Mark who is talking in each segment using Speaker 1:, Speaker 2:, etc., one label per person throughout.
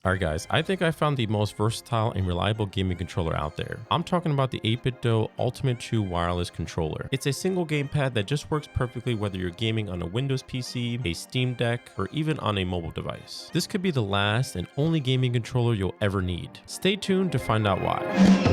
Speaker 1: Alright guys, I think I found the most versatile and reliable gaming controller out there. I'm talking about the 8BitDo Ultimate 2 wireless controller. It's a single gamepad that just works perfectly whether you're gaming on a Windows PC, a Steam Deck, or even on a mobile device. This could be the last and only gaming controller you'll ever need. Stay tuned to find out why.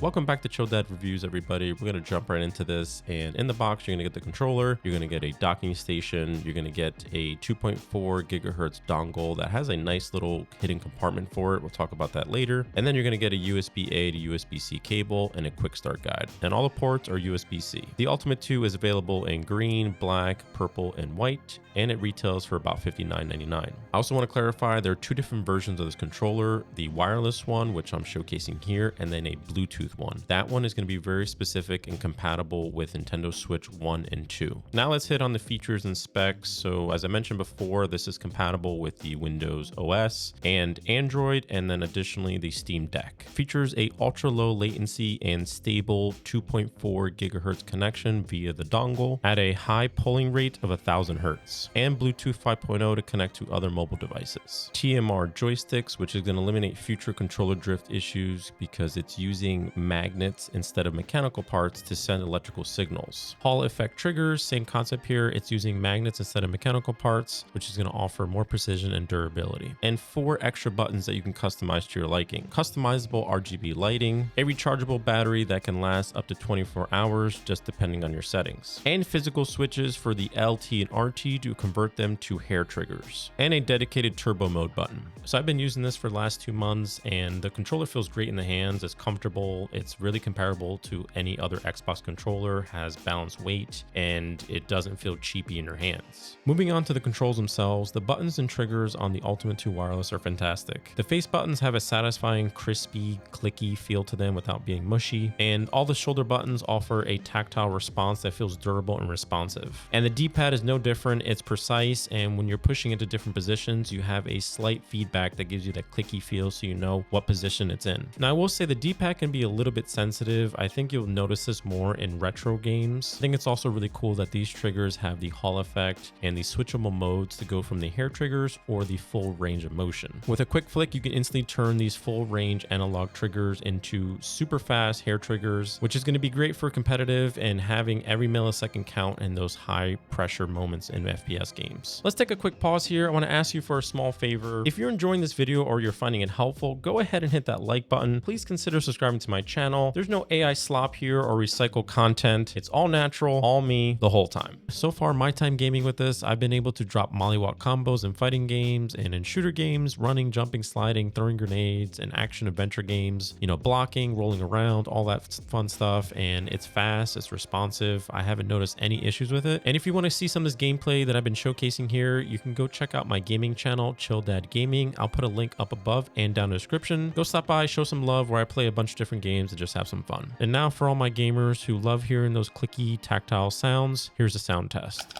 Speaker 1: Welcome back to Chill Dad Reviews, everybody. We're going to jump right into this, and in the box you're going to get the controller, you're going to get a docking station, you're going to get a 2.4 gigahertz dongle that has a nice little hidden compartment for it. We'll talk about that later. And then you're going to get a USB-A to USB-C cable and a quick start guide. And all the ports are USB-C. The Ultimate 2 is available in green, black, purple, and white, and it retails for about $59.99. I also want to clarify there are two different versions of this controller, the wireless one, which I'm showcasing here, and then a Bluetooth one. That one is going to be very specific and compatible with Nintendo Switch 1 and 2. Now let's hit on the features and specs. So as I mentioned before, this is compatible with the Windows OS and Android, and then additionally the Steam Deck. Features a ultra low latency and stable 2.4 gigahertz connection via the dongle at a high polling rate of 1000 hertz, and Bluetooth 5.0 to connect to other mobile devices. TMR joysticks, which is going to eliminate future controller drift issues because it's using magnets instead of mechanical parts to send electrical signals. Hall effect triggers, same concept here. It's using magnets instead of mechanical parts, which is going to offer more precision and durability. And 4 extra buttons that you can customize to your liking. Customizable RGB lighting, a rechargeable battery that can last up to 24 hours, just depending on your settings. And physical switches for the LT and RT to convert them to hair triggers. And a dedicated turbo mode button. So I've been using this for the last 2 months, and the controller feels great in the hands. It's comfortable. It's really comparable to any other Xbox controller, has balanced weight, and it doesn't feel cheapy in your hands. Moving on to the controls themselves, the buttons and triggers on the Ultimate 2 wireless are fantastic. The face buttons have a satisfying, crispy, clicky feel to them without being mushy, and all the shoulder buttons offer a tactile response that feels durable and responsive. And the D-pad is no different. It's precise, and when you're pushing into different positions, you have a slight feedback that gives you that clicky feel so you know what position it's in. Now, I will say the D-pad can be a little bit sensitive. I think you'll notice this more in retro games. I think it's also really cool that these triggers have the Hall effect and the switchable modes to go from the hair triggers or the full range of motion. With a quick flick, you can instantly turn these full range analog triggers into super fast hair triggers, which is going to be great for competitive and having every millisecond count in those high pressure moments in FPS games. Let's take a quick pause here. I want to ask you for a small favor. If you're enjoying this video or you're finding it helpful, go ahead and hit that like button. Please consider subscribing to my channel. There's no AI slop here or recycled content. It's all natural, all me, the whole time. So far, my time gaming with this, I've been able to drop mollywop combos in fighting games and in shooter games, running, jumping, sliding, throwing grenades, and action adventure games, blocking, rolling around, all that fun stuff. And it's fast, it's responsive. I haven't noticed any issues with it. And if you want to see some of this gameplay that I've been showcasing here, you can go check out my gaming channel, Chill Dad Gaming. I'll put a link up above and down in the description. Go stop by, show some love, where I play a bunch of different games and just have some fun. And now for all my gamers who love hearing those clicky tactile sounds, here's a sound test.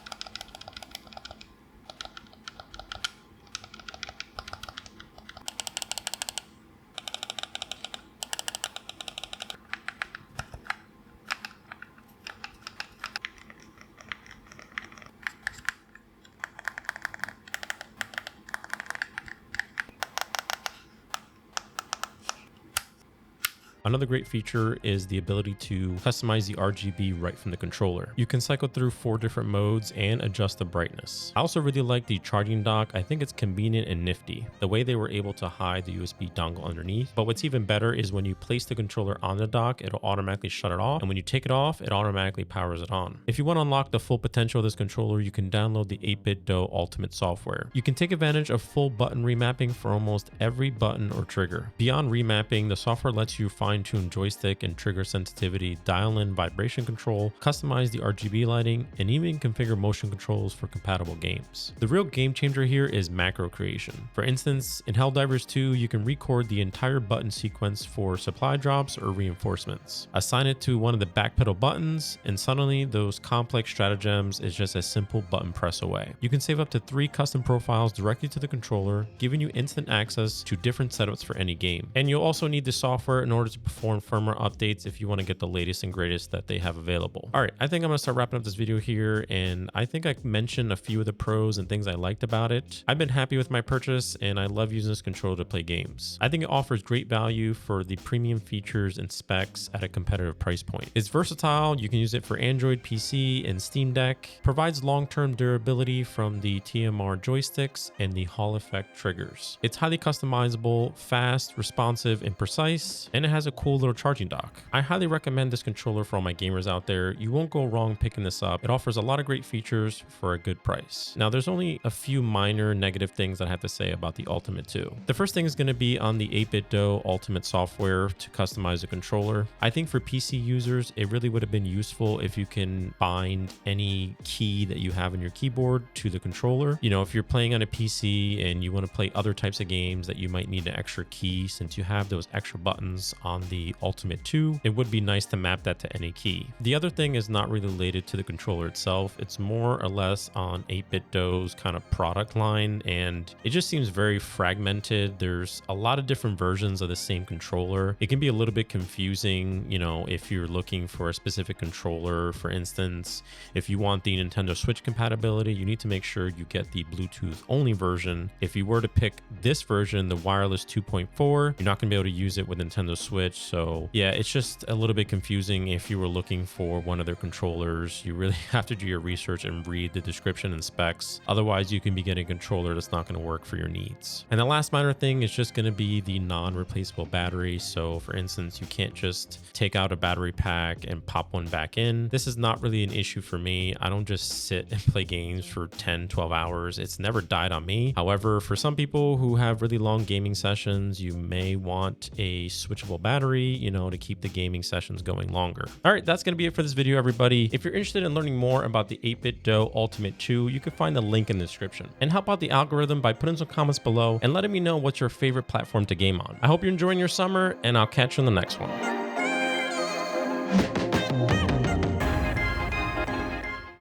Speaker 1: Another great feature is the ability to customize the RGB right from the controller. You can cycle through 4 different modes and adjust the brightness. I also really like the charging dock. I think it's convenient and nifty, the way they were able to hide the USB dongle underneath. But what's even better is when you place the controller on the dock, it'll automatically shut it off. And when you take it off, it automatically powers it on. If you want to unlock the full potential of this controller, you can download the 8BitDo Ultimate software. You can take advantage of full button remapping for almost every button or trigger. Beyond remapping, the software lets you fine-tune joystick and trigger sensitivity, dial in vibration control, customize the RGB lighting, and even configure motion controls for compatible games. The real game changer here is macro creation. For instance, in Helldivers 2, you can record the entire button sequence for supply drops or reinforcements. Assign it to one of the back pedal buttons, and suddenly those complex stratagems is just a simple button press away. You can save up to 3 custom profiles directly to the controller, giving you instant access to different setups for any game. And you'll also need the software in order to perform for firmware updates if you want to get the latest and greatest that they have available. All right, I think I'm going to start wrapping up this video here, and I think I mentioned a few of the pros and things I liked about it. I've been happy with my purchase, and I love using this controller to play games. I think it offers great value for the premium features and specs at a competitive price point. It's versatile. You can use it for Android, PC, and Steam Deck. Provides long-term durability from the TMR joysticks and the Hall effect triggers. It's highly customizable, fast, responsive, and precise, and it has a cool little charging dock. I highly recommend this controller for all my gamers out there. You won't go wrong picking this up. It offers a lot of great features for a good price. Now, there's only a few minor negative things I have to say about the Ultimate 2. The first thing is going to be on the 8BitDo Ultimate software to customize the controller. I think for PC users, it really would have been useful if you can bind any key that you have in your keyboard to the controller. You know, if you're playing on a PC and you want to play other types of games that you might need an extra key, since you have those extra buttons on the Ultimate 2, it would be nice to map that to any key. The other thing is not really related to the controller itself. It's more or less on 8BitDo's kind of product line, and it just seems very fragmented. There's a lot of different versions of the same controller. It can be a little bit confusing, you know, if you're looking for a specific controller. For instance, if you want the Nintendo Switch compatibility, you need to make sure you get the Bluetooth only version. If you were to pick this version, the wireless 2.4, you're not going to be able to use it with Nintendo Switch. So yeah, it's just a little bit confusing. If you were looking for one of their controllers, you really have to do your research and read the description and specs. Otherwise, you can be getting a controller that's not going to work for your needs. And the last minor thing is just going to be the non-replaceable battery. So for instance, you can't just take out a battery pack and pop one back in. This is not really an issue for me. I don't just sit and play games for 10, 12 hours. It's never died on me. However, for some people who have really long gaming sessions, you may want a switchable battery, you know, to keep the gaming sessions going longer. All right, that's going to be it for this video, everybody. If you're interested in learning more about the 8BitDo Ultimate 2, you can find the link in the description. And help out the algorithm by putting some comments below and letting me know what's your favorite platform to game on. I hope you're enjoying your summer, and I'll catch you in the next one.